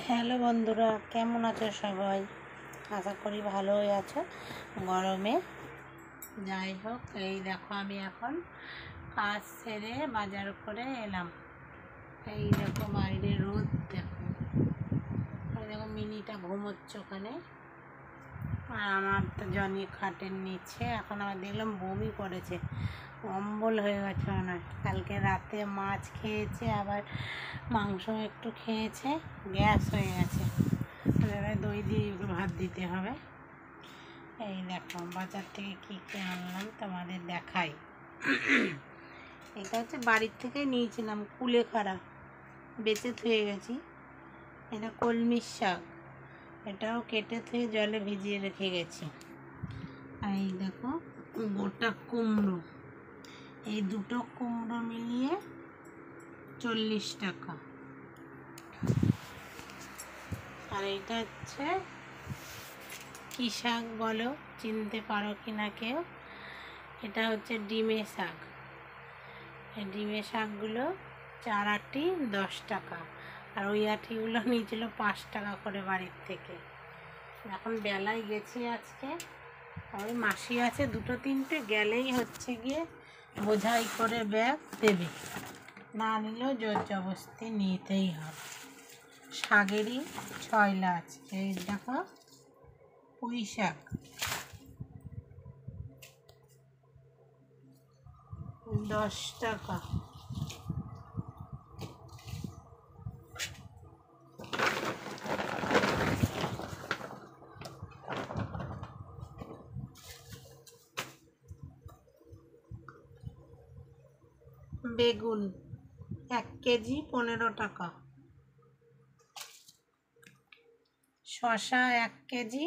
Hello বন্ধুরা, কেমন আছো সবাই? আশা করি ভালোই আছো গরমে। যাই হোক, এই দেখো আমি এখন কাজ সেরে বাজার করে এলাম। এই দেখো বাইরে রোদ, দেখো ওই দেখো মিনিটা ঘুমোচ্ছে ওখানে, আর আমার তো জনি খাটের নিচে। এখন আবার দেখলাম বমি করেছে, অম্বল হয়ে গেছে মনে হয়। কালকে রাতে মাছ খেয়েছে, আবার মাংস একটু খেয়েছে, গ্যাস হয়ে গেছে। দই দিয়ে ভাত দিতে হবে। এই দেখো বাজার থেকে কী কী আনলাম তোমাদের দেখাই। এটা হচ্ছে বাড়ির থেকে নিয়েছিলাম, কুলেখাড়া বেঁচে থুয়ে গেছি। এটা কলমির শাক, এটাও কেটে থুয়ে জলে ভিজিয়ে রেখে গেছি। আর এই দেখো গোটা কুমড়ো, এই দুটো কুমড়ো মিলিয়ে 40 টাকা। আর এটা হচ্ছে কী শাক বলো, চিনতে পারো কি না কেউ? এটা হচ্ছে ডিমে শাক। এই ডিমে শাকগুলো 4 আঁটি 10 টাকা, আর ওই আঁটিগুলো নিয়েছিল 5 টাকা করে বাড়ির থেকে। এখন বেলায় গেছি আজকে, ওই মাসি আছে 2-3টে, গেলেই হচ্ছে গিয়ে বোঝাই করে ব্যাগ দেবে, না নিলেও জোর জবরদস্তি নিতেই হবে। শাকেরই 6লা আছে। এই দেখো পুঁই শাক 10 টাকা। বেগুন 1 কেজি 15 টাকা। শসা 1 কেজি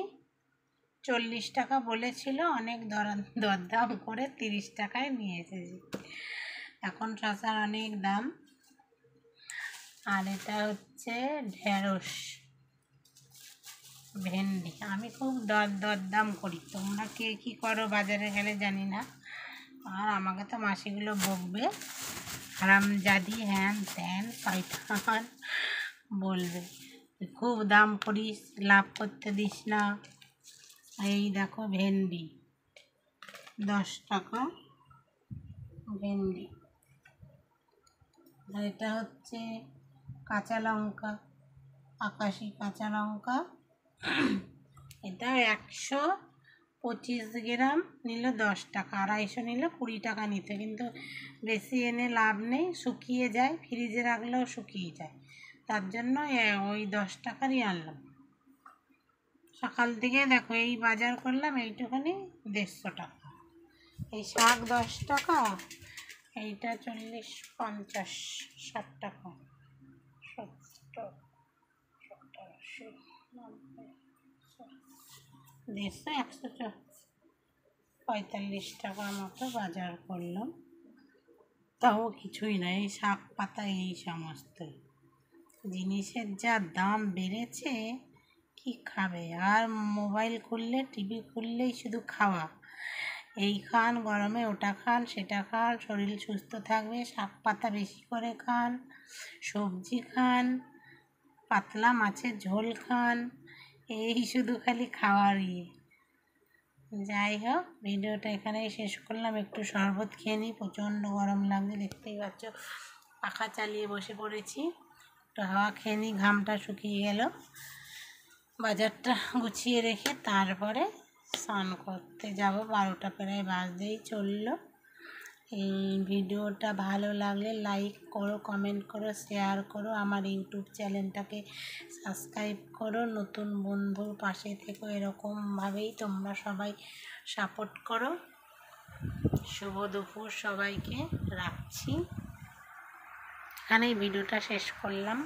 40 টাকা বলেছিল, অনেক দরদাম করে 30 টাকায় নিয়ে এসেছি। এখন শসার অনেক দাম। আর এটা হচ্ছে ঢেঁড়স, ভেন্ডি। আমি খুব দরদাম করি, তোমরা কে কী করো বাজারে গেলে জানি না। আর আমাকে তো মাসিগুলো বকবে, হারামজাদি হ্যান ত্যান শয়তান বলবে, খুব দাম করিস, লাভ করতে দিস না। এই দেখো ভেন্ডি 10 টাকা ভেন্ডি। আর এটা হচ্ছে কাঁচা লঙ্কা, আকাশি কাঁচা লঙ্কা। এটা 125 গ্রাম নিলে 10 টাকা, 250 নিলে 20 টাকা নিতে, কিন্তু বেশি এনে লাভ নেই, শুকিয়ে যায়, ফ্রিজে রাখলেও শুকিয়ে যায়। তার জন্য ওই 10 টাকারই আনলাম। সকাল থেকে দেখো এই বাজার করলাম, এইটুখানি 150 টাকা। এই শাক 10 টাকা, এইটা 40, 50, 60 টাকা, 70, 80, 90, 150, 145 টাকার মতো বাজার করলাম। তাও কিছুই না, এই শাক পাতা এই সমস্ত জিনিসের যা দাম বেড়েছে, কি খাবে? আর মোবাইল খুললে, টিভি খুললেই শুধু খাওয়া, এই খান গরমে, ওটা খান, সেটা খান, শরীর সুস্থ থাকবে, শাক পাতা বেশি করে খান, সবজি খান, পাতলা মাছের ঝোল খান, এই শুধু খালি খাওয়ার ইয়ে। যাই হোক, ভিডিওটা এখানেই শেষ করলাম। একটু শরবত খেয়ে নিই, প্রচণ্ড গরম লাগছে, দেখতেই পাচ্ছ, পাখা চালিয়ে বসে পড়েছি। একটু হাওয়া খেয়ে নিই, ঘামটা শুকিয়ে গেল। বাজারটা গুছিয়ে রেখে তারপরে স্নান করতে যাব, 12টা প্রায় বাজতেই চললো। এই ভিডিওটা ভালো লাগলে লাইক করো, কমেন্ট করো, শেয়ার করো, আমার ইউটিউব চ্যানেলটাকে সাবস্ক্রাইব করো, নতুন বন্ধুর পাশে থেকো, এরকমভাবেই তোমরা সবাই সাপোর্ট করো। শুভ দুপুর সবাইকে, রাখছি, এখানেই ভিডিওটা শেষ করলাম।